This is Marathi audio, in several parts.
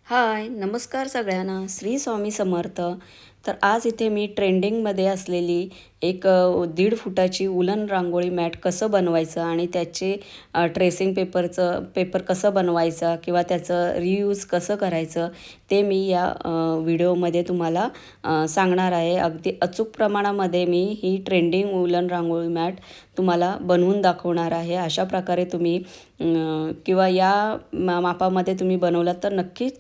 हाय, नमस्कार सगळ्यांना. श्री स्वामी समर्थ. तर आज इथे मी ट्रेंडिंगमध्ये असलेली एक 1.5 फुटाची उलन रांगोळी मॅट कसं बनवायचं आणि त्याचे ट्रेसिंग पेपर कसं बनवायचा किंवा त्याचं रियूज कसं करायचं ते मी या व्हिडिओमध्ये तुम्हाला सांगणार आहे. अगदी अचूक प्रमाणामध्ये मी ही ट्रेंडिंग उलन रांगोळी मॅट तुम्हाला बनवून दाखवणार आहे. अशा प्रकारे तुम्ही किंवा या मापामध्ये तुम्ही बनवलात तर नक्कीच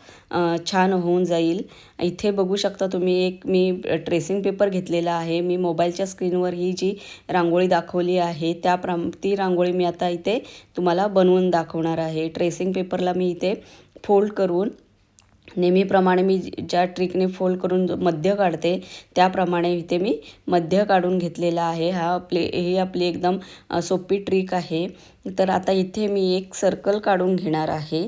छान होऊन जाईल. इथे बघू शकता तुम्ही मी ट्रेसिंग पेपर घेतलेला आहे. मी मोबाईलच्या स्क्रीनवर ही जी रांगोळी दाखवली आहे ती रांगोळी मी आता इथे तुम्हाला बनवून दाखवणार आहे. ट्रेसिंग पेपरला मी इथे फोल्ड करून नेहमीप्रमाणे मी ज्या ट्रिकने फोल्ड करून मध्य काढते त्याप्रमाणे इथे मी मध्य काढून घेतलेला आहे. ही आपली एकदम सोपी ट्रिक आहे. तर आता इथे मी एक सर्कल काढून घेणार आहे.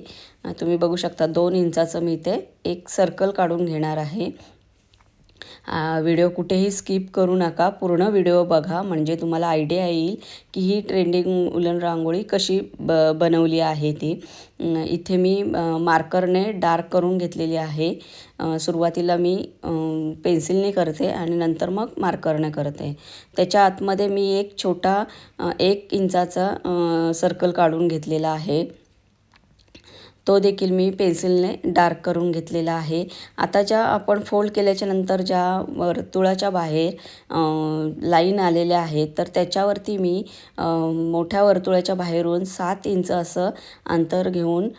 तुम्ही बघू शकता 2 इंचाचं मी इथे एक सर्कल काढून घेणार आहे. व्हिडिओ कुठेही स्किप करू नका, पूर्ण व्हिडिओ बघा म्हणजे तुम्हाला आयडिया येईल की ही ट्रेंडिंग उलन रांगोळी कशी बनवली आहे ती. इथे मी मार्करने डार्क करून घेतलेली आहे. सुरुवातीला मी पेन्सिलने करते आणि नंतर मग मार्करने करते. त्याच्या आतमध्ये मी एक छोटा 1 इंचाचा सर्कल काढून घेतलेला आहे. तो देखील मी पेन्सिलने डार्क करून घेतलेला आहे. आता ज्या आपण फोल्ड केल्याच्या नंतर ज्या वर्तुळाच्या बाहेर लाईन आलेल्या आहेत तर त्याच्यावरती मी मोठ्या वर्तुळाच्या बाहेरून 7 इंच असं अंतर घेऊन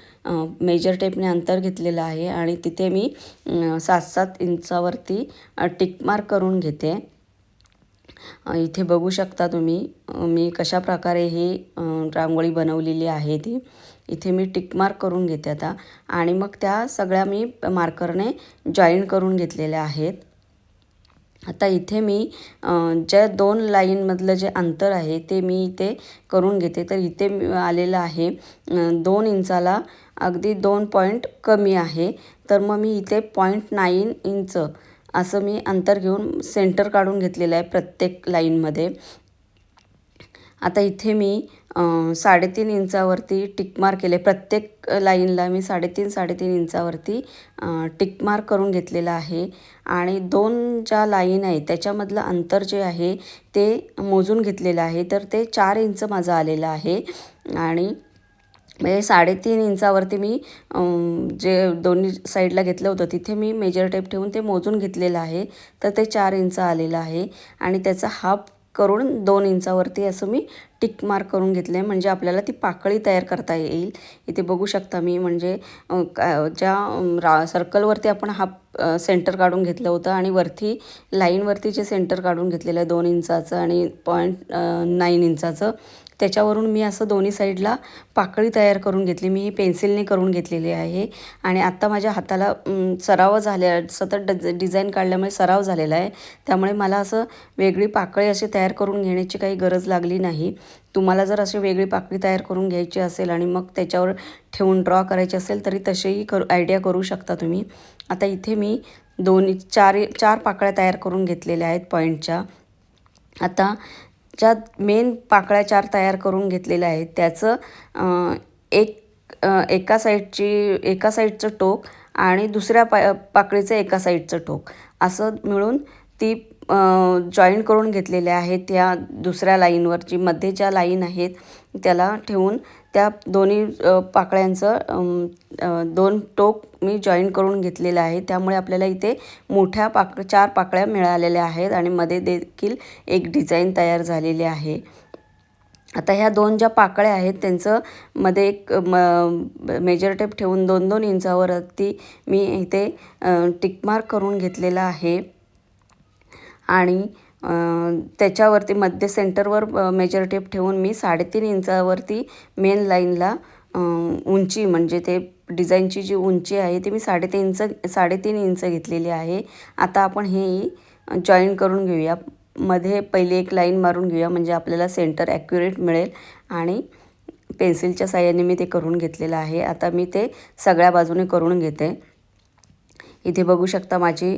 मेजर टेपने अंतर घेतलेलं आहे आणि तिथे मी 7-7 इंचावरती टिक मार्क करून घेते. इथे बघू शकता तुम्ही मी कशा प्रकारे ही रांगोळी बनवलेली आहे ती. इथे मी टिक मार्क करून घेते आता आणि मग त्या सगळ्या मी मार्करने जॉईन करून घेतलेल्या आहेत. आता इथे मी ज्या 2 लाईनमधलं जे अंतर आहे ते मी इथे करून घेते. तर इथे आलेलं आहे 2 इंचाला अगदी 2 पॉईंट कमी आहे. तर मग मी इथे 0.9 इंच असं मी अंतर घेऊन सेंटर काढून घेतलेलं आहे प्रत्येक लाईनमध्ये. आता इथे मी 3.5 इंचावरती टिक मार्क केले. प्रत्येक लाईनला मी 3.5 इंचावरती टिक मार्क करून घेतलेलं आहे आणि 2 ज्या लाईन आहेत त्याच्यामधलं अंतर जे आहे ते मोजून घेतलेलं आहे. तर ते 4 इंच माझं आलेलं आहे आणि म्हणजे 3.5 इंचावरती मी जे दोन्ही साईडला घेतलं होतं तिथे मी मेजर टेप ठेवून ते मोजून घेतलेलं आहे. तर ते 4 इंच आलेलं आहे आणि त्याचा हाफ करून 2 इंचावरती असं मी टिक मार्क करून घेतलं आहे म्हणजे आपल्याला ती पाकळी तयार करता येईल. इथे बघू शकता मी म्हणजे ज्या सर्कलवरती आपण हाफ सेंटर काढून घेतलं होतं आणि वरती लाईनवरती जे सेंटर काढून घेतलेलं आहे 2 इंचाचं आणि 0.9 इंचाचं त्याच्यावरून मी असं दोन्ही साईडला पाकळी तयार करून घेतली. मी ही पेन्सिलने करून घेतलेली आहे आणि आत्ता माझ्या हाताला सराव झाल्या सतत डिझाईन काढल्यामुळे सराव झालेला आहे. त्यामुळे मला असं वेगळी पाकळी अशी तयार करून घेण्याची काही गरज लागली नाही. तुम्हाला जर अशी वेगळी पाकळी तयार करून घ्यायची असेल आणि मग त्याच्यावर ठेवून ड्रॉ करायची असेल तरी तसेही आयडिया करू शकता तुम्ही. आता इथे मी 4 पाकळ्या तयार करून घेतलेल्या आहेत पॉईंटच्या. आता ज्या मेन पाकळ्या 4 तयार करून घेतलेल्या आहेत त्याचं एका साईडचं टोक आणि दुसऱ्या पाकळीचं एका साईडचं टोक असं मिळून ती जॉईन करून घेतलेले आहेत. या दुसऱ्या लाईनवरची मध्ये ज्या लाईन आहेत त्याला ठेवून त्या दोन्ही पाकळ्यांचं 2 टोक मी जॉईन करून घेतलेलं आहे. त्यामुळे आपल्याला इथे मोठ्या 4 पाकळ्या मिळालेल्या आहेत आणि मध्ये देखील एक डिझाईन तयार झालेली आहे. आता ह्या 2 ज्या पाकळ्या आहेत त्यांचं मध्ये एक मेजर टेप ठेवून 2-2 इंचावरती मी इथे टिक मार्क करून घेतलेलं आहे आणि त्याच्यावरती मध्ये सेंटरवर मेजर टेप ठेवून मी 3.5 इंचावरती मेन लाईनला उंची म्हणजे ते डिझाईनची जी उंची आहे ती मी 3.5 इंच घेतलेली आहे. आता आपण हे जॉईन करून घेऊया. मध्ये पहिली एक लाईन मारून घेऊया म्हणजे आपल्याला सेंटर ॲक्युरेट मिळेल आणि पेन्सिलच्या साहाय्याने मी ते करून घेतलेलं आहे. आता मी ते सगळ्या बाजूने करून घेते. इथे बघू शकता माझी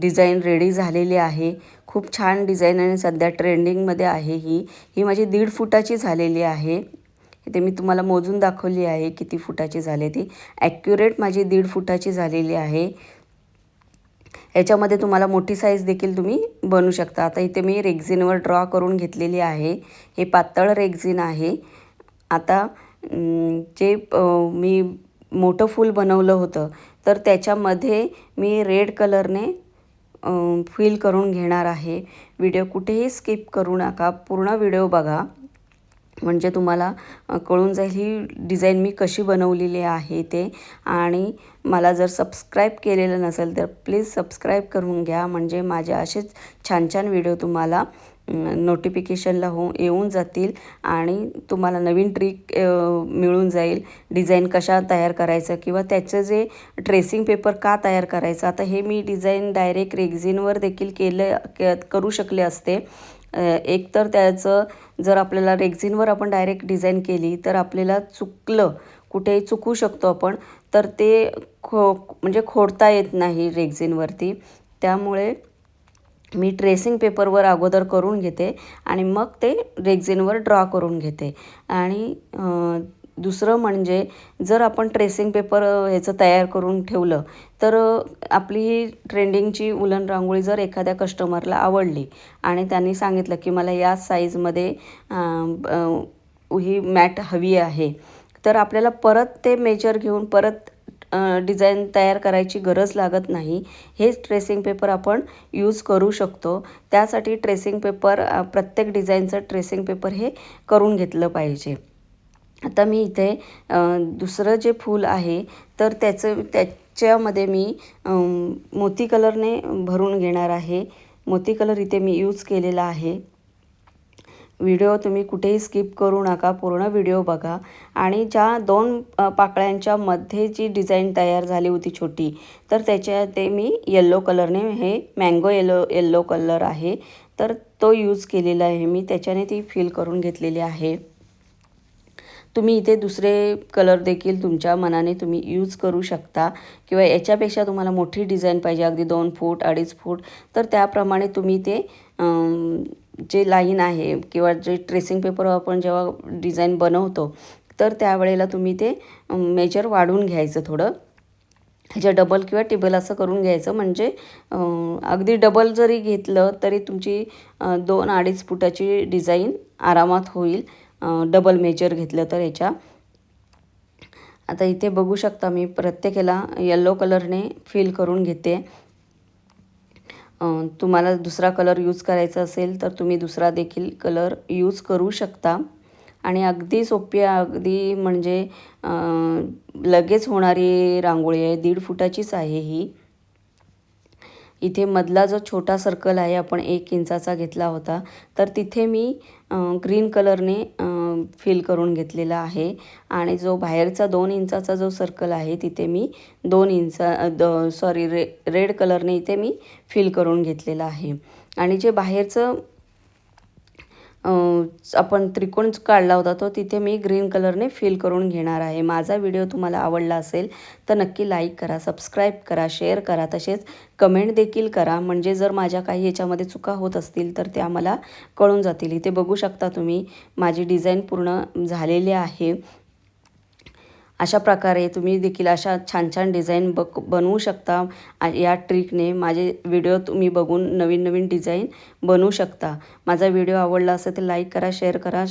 डिझाईन रेडी झालेली आहे. खूप छान डिझाईन आणि सध्या ट्रेंडिंगमध्ये आहे ही माझी 1.5 फुटाची झालेली आहे. इथे मी तुम्हाला मोजून दाखवली आहे किती फुटाची झाली ती. ॲक्युरेट माझी 1.5 फुटाची झालेली आहे. याच्यामध्ये तुम्हाला मोठी साईज देखील तुम्ही बनवू शकता. आता इथे मी रेक्झिनवर ड्रॉ करून घेतलेली आहे. हे पातळ रेक्झिन आहे. आता जे मी मोठं फूल बनवलं होतं तर त्याच्यामध्ये मी रेड कलरने फिल करून घेणार आहे. व्हिडिओ कुठेही स्किप करू नका, पूर्ण व्हिडिओ बघा म्हणजे तुम्हाला कळून जाईल ही डिझाईन मी कशी बनवलेली आहे ते. आणि मला जर सबस्क्राईब केलेलं नसेल तर प्लीज सबस्क्राईब करून घ्या, म्हणजे माझे असेच छान छान व्हिडिओ तुम्हाला नोटिफिकेशनला येऊन जातील आणि तुम्हाला नवीन ट्रिक मिळून जाईल. डिझाईन कशा तयार करायचं किंवा त्याचं जे ट्रेसिंग पेपर का तयार करायचं. आता हे मी डिझाईन डायरेक्ट रेक्झिनवर देखील करू शकले असते. एकतर त्याचं जर आपल्याला रेक्झिनवर आपण डायरेक्ट डिझाईन केली तर आपल्याला चुकलं, कुठेही चुकू शकतो आपण, तर ते म्हणजे खोडता येत नाही रेक्झिनवरती. त्यामुळे मी ट्रेसिंग पेपरवर अगोदर करून घेते आणि मग ते रेक्झिनवर ड्रॉ करून घेते. आणि दुसरं म्हणजे जर आपण ट्रेसिंग पेपर ह्याचं तयार करून ठेवलं तर आपली ही ट्रेंडिंगची उलन रांगोळी जर एखाद्या कस्टमरला आवडली आणि त्यांनी सांगितलं की मला या साईजमध्ये ही मॅट हवी आहे, तर आपल्याला परत ते मेजर घेऊन परत डिझाईन तयार करायची गरज लागत नाही. हेच ट्रेसिंग पेपर आपण यूज करू शकतो. त्यासाठी ट्रेसिंग पेपर प्रत्येक डिझाईनचं ट्रेसिंग पेपर हे करून घेतलं पाहिजे. आता मी इथे दुसरं जे फूल आहे तर त्याच्यामध्ये मी मोती कलरने भरून घेणार आहे. मोती कलर इथे मी यूज केलेला आहे. व्हिडिओ तुम्ही कुठेही स्किप करू नका, पूर्ण व्हिडिओ बघा. आणि ज्या 2 पाकळ्यांच्या मध्ये जी डिझाईन तयार झाली होती छोटी, तर ते मी येल्लो कलरने, हे मँगो येल्लो कलर आहे तर तो यूज केलेला आहे मी. त्याच्याने ती फिल करून घेतलेली आहे. तुम्ही इथे दुसरे कलर देखील तुमच्या मनाने तुम्ही यूज करू शकता किंवा याच्यापेक्षा तुम्हाला मोठी डिझाईन पाहिजे अगदी 2 फूट 2.5 फूट, तर त्याप्रमाणे तुम्ही ते जे लाईन आहे किंवा जे ट्रेसिंग पेपर आपण जेव्हा डिझाईन बनवतो तर त्यावेळेला तुम्ही ते मेजर वाढवून घ्यायचं थोडं. ह्याच्या डबल किंवा टिबल असं करून घ्यायचं, म्हणजे अगदी डबल जरी घेतलं तरी तुमची 2-2.5 फुटाची डिझाईन आरामात होईल डबल मेजर घेतलं तर ह्याच्या. आता इथे बघू शकता मी प्रत्येकाला येल्लो कलरने फिल करून घेते. तुम्हाला दुसरा कलर यूज करायचा असेल तर तुम्ही दुसरा देखील कलर यूज करू शकता. आणि अगदी सोपी, अगदी म्हणजे लगेच होणारी रांगोळी आहे. 1.5 फुटाचीच आहे ही. इथे मधला जो छोटा सर्कल आहे आपण 1 इंचाचा घेतला होता, तर तिथे मी ग्रीन कलरने फिल करून घेतलेला आहे. आणि जो बाहेरचा 2 इंचाचा जो सर्कल आहे तिथे मी 2 रेड कलरने इथे मी फिल करून घेतलेला आहे. आणि जे बाहेरचं आपण त्रिकोण काढला होता तो तिथे मी ग्रीन कलरने फिल करून घेणार आहे. माझा व्हिडिओ तुम्हाला आवडला असेल तर नक्की लाईक करा, सबस्क्राईब करा, शेअर करा, तसेच कमेंट देखील करा, म्हणजे जर माझ्या काही याच्यामध्ये चुका होत असतील तर त्या मला कळून जातील. इथे बघू शकता तुम्ही माझी डिझाईन पूर्ण झालेली आहे. अशा प्रकारे तुम्ही देखील अशा छान छान डिझाईन बनवू शकता. या ट्रिकने माझे व्हिडिओ तुम्ही बघून नवीन नवीन डिझाईन बनवू शकता. माझा व्हिडिओ आवडला असेल तर लाईक करा, शेअर करा,